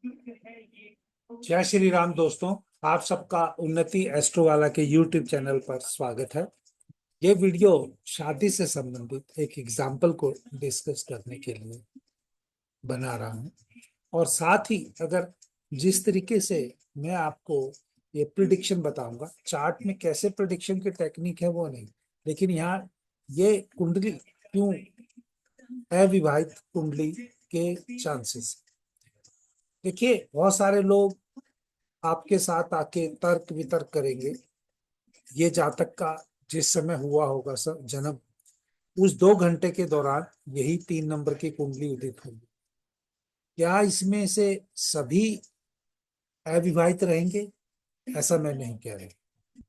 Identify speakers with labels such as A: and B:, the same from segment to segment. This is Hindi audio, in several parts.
A: जय श्री राम दोस्तों। आप सबका उन्नति एस्ट्रो वाला के यूट्यूब चैनल पर स्वागत है। ये वीडियो शादी से संबंधित एक एग्जाम्पल को डिस्कस करने के लिए बना रहा हूँ। और साथ ही अगर जिस तरीके से मैं आपको ये प्रिडिक्शन बताऊंगा, चार्ट में कैसे प्रिडिक्शन की टेक्निक है वो नहीं, लेकिन यहाँ ये कुंडली क्यों अविवाहित कुंडली के चांसेस। देखिए, बहुत सारे लोग आपके साथ आके तर्क वितर्क करेंगे। ये जातक का जिस समय हुआ होगा सर जन्म, उस 2 घंटे के दौरान यही 3 नंबर की कुंडली उदित होगी। क्या इसमें से सभी अविवाहित रहेंगे? ऐसा मैं नहीं कह रहा,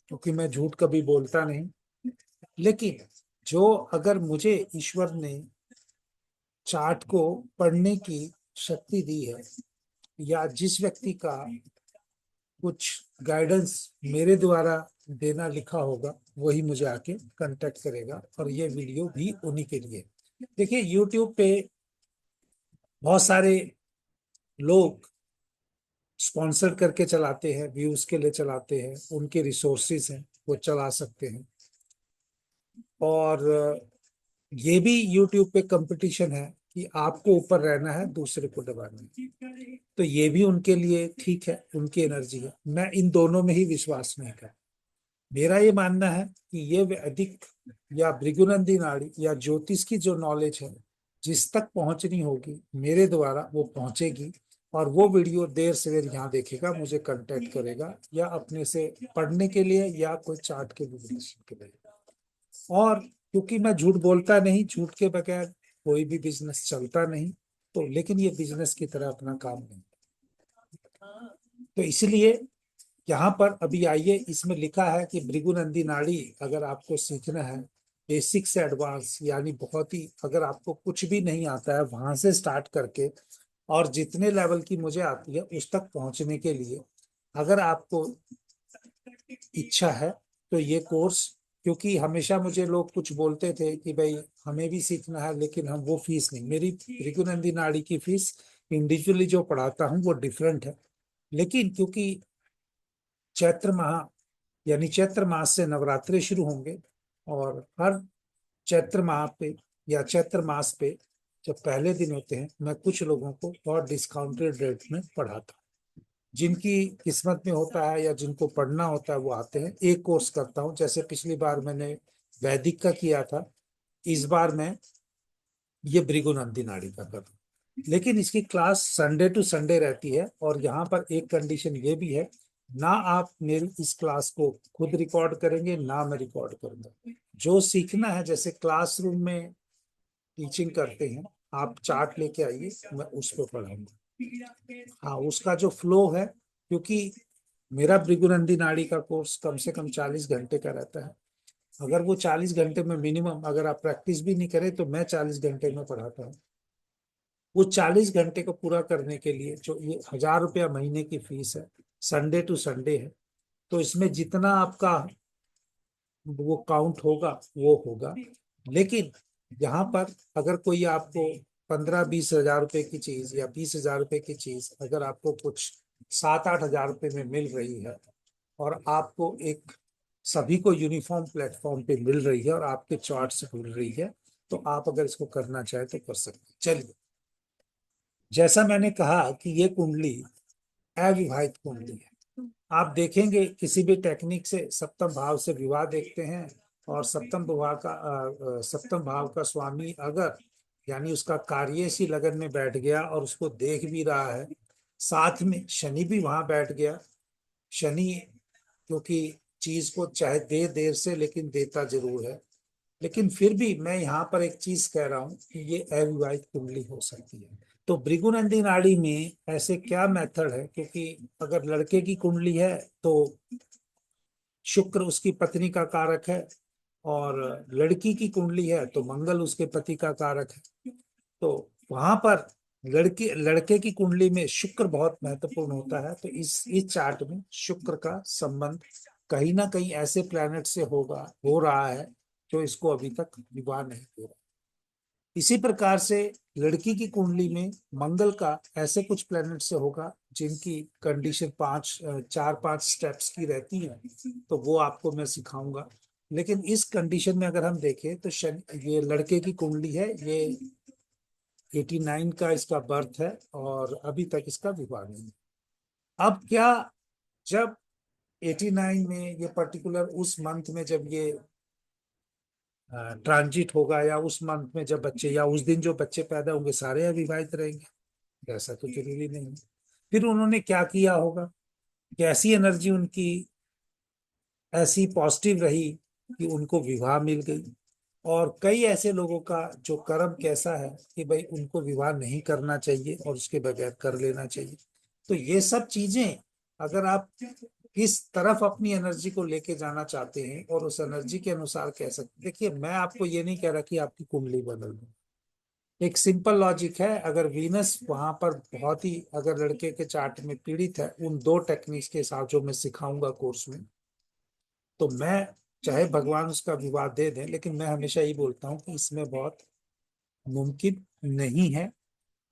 A: क्योंकि मैं झूठ कभी बोलता नहीं। लेकिन जो अगर मुझे ईश्वर ने चार्ट को पढ़ने की शक्ति दी है, या जिस व्यक्ति का कुछ गाइडेंस मेरे द्वारा देना लिखा होगा, वही मुझे आके कांटेक्ट करेगा। और ये वीडियो भी उन्हीं के लिए। देखिए, यूट्यूब पे बहुत सारे लोग स्पॉन्सर करके चलाते हैं, व्यूज के लिए चलाते हैं, उनके रिसोर्सेज हैं, वो चला सकते हैं। और ये भी यूट्यूब पे कंपटीशन है कि आपको ऊपर रहना है, दूसरे को दबाना है। तो ये भी उनके लिए ठीक है, उनकी एनर्जी है। मैं इन दोनों में ही विश्वास नहीं करता। मेरा ये मानना है कि ये वैदिक या भृगुनंदी नाड़ी या ज्योतिष की जो नॉलेज है, जिस तक पहुंचनी होगी मेरे द्वारा वो पहुंचेगी। और वो वीडियो देर सवेर यहाँ देखेगा, मुझे कांटेक्ट करेगा, या अपने से पढ़ने के लिए या कोई चार्ट के विश्लेषण के लिए। और क्योंकि मैं झूठ बोलता नहीं, झूठ के बगैर कोई भी बिजनेस चलता नहीं। तो लेकिन ये बिजनेस की तरह अपना काम नहीं। तो इसलिए यहाँ पर अभी आइए, इसमें लिखा है कि भृगुनंदी नाड़ी अगर आपको सीखना है, बेसिक से एडवांस, यानी बहुत ही, अगर आपको कुछ भी नहीं आता है वहां से स्टार्ट करके और जितने लेवल की मुझे आती है उस तक पहुंचने के लिए अगर आपको इच्छा है, तो ये कोर्स। क्योंकि हमेशा मुझे लोग कुछ बोलते थे कि भाई हमें भी सीखना है, लेकिन हम वो फीस नहीं, मेरी भृगुनंदी नाड़ी की फीस इंडिविजुअली जो पढ़ाता हूँ वो डिफरेंट है। लेकिन क्योंकि चैत्र माह, यानी चैत्र मास से नवरात्रे शुरू होंगे, और हर चैत्र माह पे या चैत्र मास पे जब पहले दिन होते हैं, मैं कुछ लोगों को बहुत डिस्काउंटेड रेट में पढ़ाता हूँ। जिनकी किस्मत में होता है या जिनको पढ़ना होता है वो आते हैं। एक कोर्स करता हूँ, जैसे पिछली बार मैंने वैदिक का किया था, इस बार मैं ये भृगुनंदी नाड़ी का कर रहा हूँ। लेकिन इसकी क्लास संडे टू संडे रहती है। और यहाँ पर एक कंडीशन ये भी है, ना आप मेरी इस क्लास को खुद रिकॉर्ड करेंगे, ना मैं रिकॉर्ड करूंगा। जो सीखना है, जैसे क्लासरूम में टीचिंग करते हैं, आप चार्ट लेके आइए, मैं उस पर पढ़ाऊंगा। हाँ, उसका जो फ्लो है, क्योंकि मेरा भृगुनंदी नाड़ी का कोर्स कम से कम 40 घंटे का रहता है। अगर वो 40 घंटे में मिनिमम, अगर आप प्रैक्टिस भी नहीं करें तो मैं 40 घंटे में पढ़ाता हूँ। वो 40 घंटे को पूरा करने के लिए जो ये 1000 रुपया महीने की फीस है, संडे टू संडे है। तो इसमें जितना आपका वो काउंट होगा वो होगा। लेकिन यहाँ पर अगर कोई आपको 15-20 हजार रुपए की चीज या 20 हजार रुपए की चीज अगर आपको कुछ 7-8 हजार रुपए में मिल रही है, और आपको एक सभी को यूनिफॉर्म प्लेटफॉर्म पे मिल रही है और आपके चार्ट से मिल रही है, तो आप अगर इसको करना चाहे तो कर सकते हैं। चलिए, जैसा मैंने कहा कि ये कुंडली अविवाहित कुंडली है। आप देखेंगे किसी भी टेक्निक से सप्तम भाव से विवाह देखते हैं, और सप्तम भाव का स्वामी अगर, यानी उसका कार्यसी लगन में बैठ गया और उसको देख भी रहा है, साथ में शनि भी वहां बैठ गया। शनि क्योंकि चीज को चाहे दे देर से, लेकिन देता जरूर है। लेकिन फिर भी मैं यहाँ पर एक चीज कह रहा हूँ कि ये अविवाहित कुंडली हो सकती है। तो भृगुनंदी नाड़ी में ऐसे क्या मेथड है, क्योंकि अगर लड़के की कुंडली है तो शुक्र उसकी पत्नी का कारक है, और लड़की की कुंडली है तो मंगल उसके पति का कारक है। तो वहां पर लड़की लड़के की कुंडली में शुक्र बहुत महत्वपूर्ण होता है। तो इस चार्ट में शुक्र का संबंध कहीं ना कहीं ऐसे प्लैनेट से हो रहा है जो इसको अभी तक विवाह नहीं दे रहा। इसी प्रकार से लड़की की कुंडली में मंगल का ऐसे कुछ प्लैनेट से होगा जिनकी कंडीशन 4-5 स्टेप्स की रहती है, तो वो आपको मैं सिखाऊंगा। लेकिन इस कंडीशन में अगर हम देखें तो शनि, ये लड़के की कुंडली है, ये 89 का इसका बर्थ है और अभी तक इसका विवाह नहीं है। अब क्या, जब 89 में ये पर्टिकुलर उस मंथ में जब ये ट्रांजिट होगा, या उस मंथ में जब बच्चे, या उस दिन जो बच्चे पैदा होंगे सारे अविवाहित रहेंगे, ऐसा तो जरूरी नहीं है। फिर उन्होंने क्या किया होगा, कैसी एनर्जी उनकी ऐसी पॉजिटिव रही कि उनको विवाह मिल गई। और कई ऐसे लोगों का जो कर्म कैसा है कि भाई उनको विवाह नहीं करना चाहिए और उसके बगैर कर लेना चाहिए। तो ये सब चीजें, अगर आप किस तरफ अपनी एनर्जी को लेके जाना चाहते हैं और उस एनर्जी के अनुसार कह सकते, देखिए मैं आपको ये नहीं कह रहा कि आपकी कुंडली बदल दो। एक सिंपल लॉजिक है, अगर वीनस वहां पर बहुत ही, अगर लड़के के चार्ट में पीड़ित है उन 2 टेक्निक्स के साथ जो मैं सिखाऊंगा कोर्स में, तो मैं, चाहे भगवान उसका विवाह दे दें, लेकिन मैं हमेशा यही बोलता हूँ कि इसमें बहुत मुमकिन नहीं है।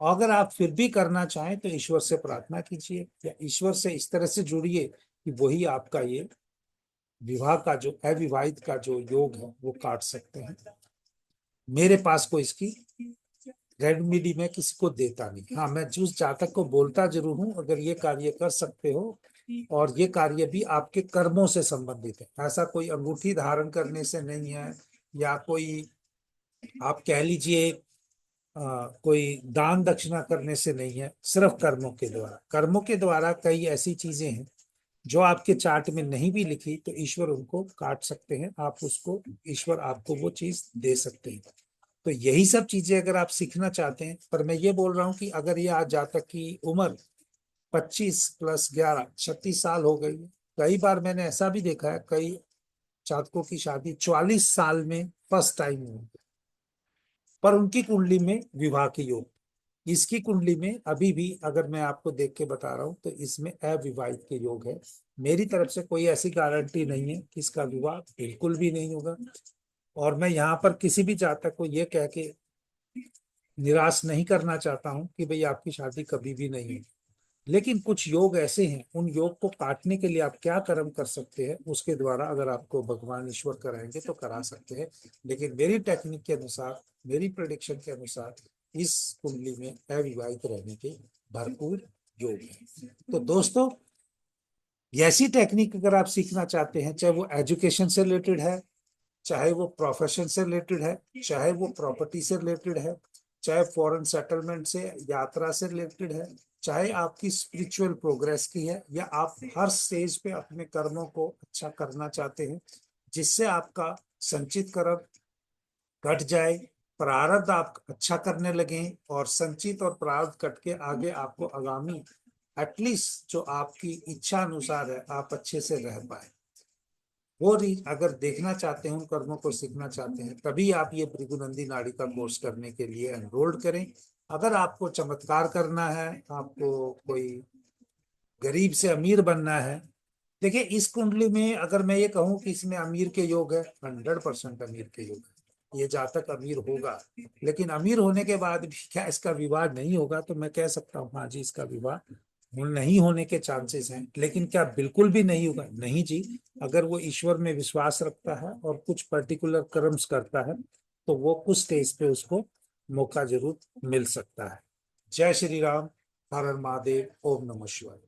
A: और अगर आप फिर भी करना चाहें तो ईश्वर से प्रार्थना कीजिए, या ईश्वर से इस तरह से जुड़िए कि वही आपका ये विवाह का जो अविवाहित का जो योग है वो काट सकते हैं। मेरे पास कोई इसकी रेडमिडी में किसी को देता नहीं। हाँ, मैं उस जातक को बोलता जरूर हूँ, अगर ये कार्य कर सकते हो, और ये कार्य भी आपके कर्मों से संबंधित है, ऐसा कोई अंगूठी धारण करने से नहीं है, या कोई आप कह लीजिए कोई दान दक्षिणा करने से नहीं है, सिर्फ कर्मों के द्वारा। कर्मों के द्वारा कई ऐसी चीजें हैं जो आपके चार्ट में नहीं भी लिखी तो ईश्वर उनको काट सकते हैं, आप उसको, ईश्वर आपको वो चीज दे सकते हैं। तो यही सब चीजें अगर आप सीखना चाहते हैं, पर मैं ये बोल रहा हूँ कि अगर ये आज जातक की उम्र 25 + 11 36 साल हो गई है। कई बार मैंने ऐसा भी देखा है, कई जातकों की शादी 44 साल में फर्स्ट टाइम हुई, पर उनकी कुंडली में विवाह के योग। इसकी कुंडली में अभी भी अगर मैं आपको देख के बता रहा हूं तो इसमें अविवाहित के योग है। मेरी तरफ से कोई ऐसी गारंटी नहीं है कि इसका विवाह बिल्कुल भी नहीं होगा, और मैं यहाँ पर किसी भी जातक को ये कह के निराश नहीं करना चाहता हूँ कि भाई आपकी शादी कभी भी नहीं होगी। लेकिन कुछ योग ऐसे हैं, उन योग को काटने के लिए आप क्या कर्म कर सकते हैं उसके द्वारा अगर आपको भगवान ईश्वर कराएंगे तो करा सकते हैं। लेकिन मेरी टेक्निक के अनुसार, मेरी प्रेडिक्शन के अनुसार, इस कुंडली में अविवाहित रहने के भरपूर योग है। तो दोस्तों, ऐसी टेक्निक अगर आप सीखना चाहते हैं, चाहे वो एजुकेशन से रिलेटेड है, चाहे वो प्रोफेशन से रिलेटेड है, चाहे वो प्रॉपर्टी से रिलेटेड है, चाहे फॉरेन सेटलमेंट से, यात्रा से रिलेटेड है, चाहे आपकी स्पिरिचुअल प्रोग्रेस की है, या आप हर स्टेज पे अपने कर्मों को अच्छा करना चाहते हैं जिससे आपका संचित कर्म कट जाए, प्रारब्ध आप अच्छा करने लगे, और संचित और प्रारब्ध कट के आगे आपको आगामी एटलीस्ट जो आपकी इच्छा अनुसार है आप अच्छे से रह पाए, वो रीच अगर देखना चाहते हैं, उन कर्मों को सीखना चाहते हैं, तभी आप ये भृगुनंदी नाड़ी का कोर्स करने के लिए एनरोल्ड करें। अगर आपको चमत्कार करना है, आपको कोई गरीब से अमीर बनना है, देखिए इस कुंडली में अगर मैं ये कहूँ कि इसमें अमीर के योग है, 100% अमीर के योग है, ये जातक अमीर होगा। लेकिन अमीर होने के बाद भी क्या इसका विवाह नहीं होगा, तो मैं कह सकता हूँ हाँ जी इसका विवाह नहीं होने के चांसेस हैं। लेकिन क्या बिल्कुल भी नहीं होगा? नहीं जी। अगर वो ईश्वर में विश्वास रखता है और कुछ पर्टिकुलर कर्म्स करता है तो वो कुछ स्टेज पे उसको मौका जरूर मिल सकता है। जय श्री राम। हर हर महादेव। ओम नमः शिवाय।